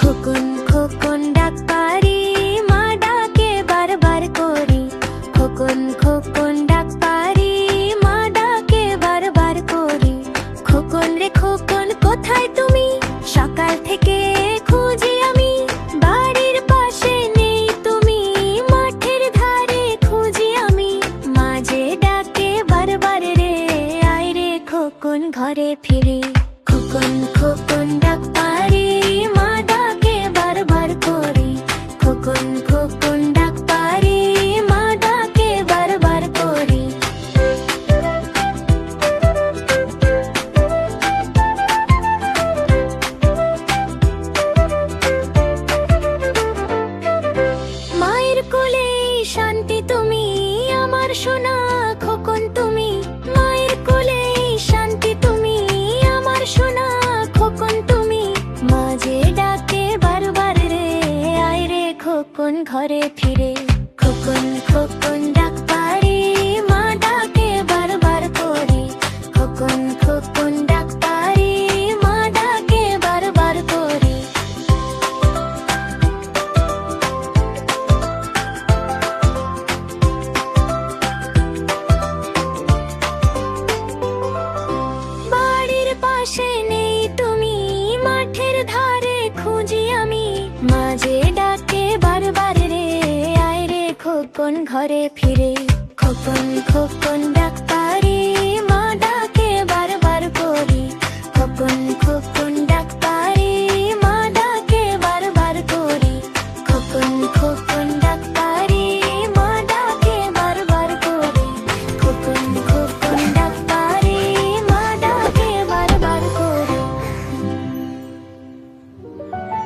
খোকন খোকন ডাক পারি, মা ডাকে বারবার করি। খোকন খোকন ডাক পারি, মা ডাকে বারবার করি। খোকন রে খোকন কোথায় তুমি, সকাল থেকে খুঁজি আমি। বাড়ির পাশে নেই তুমি, মাঠের ধারে খুঁজি আমি। মাঝে ডাকে বারবার রে, আয় রে খোকন ঘরে ফিরে। খোকন খোকন ডাক পারি, মা ডাকে বারবার করি। খোকন খোকন ডাক পারি, মা ডাকে বারবার করি। মায়ের কোলে শান্তি তুমি, আমার সোনা খোকন তুমি। মায়ের কোলে শান্তি তুমি, আমার সোনা খোকন তুমি। মাঝে ডাকে বারবার রে, আয় রে খোকন ঘরে ফিরে। খোকন খোকন ডাক পারি, মা ডাকে বারবার করি। খোকন খোকন ডাক পারি, মা ডাকে বারবার করি। বাড়ির পাশে নেই তুমি, মাঠের ধারে খুঁজি আমি। মাঝে ডাকে বারবার রে, আয় রে খোকন ঘরে ফিরে। খোকন খোকন ডাক পারি,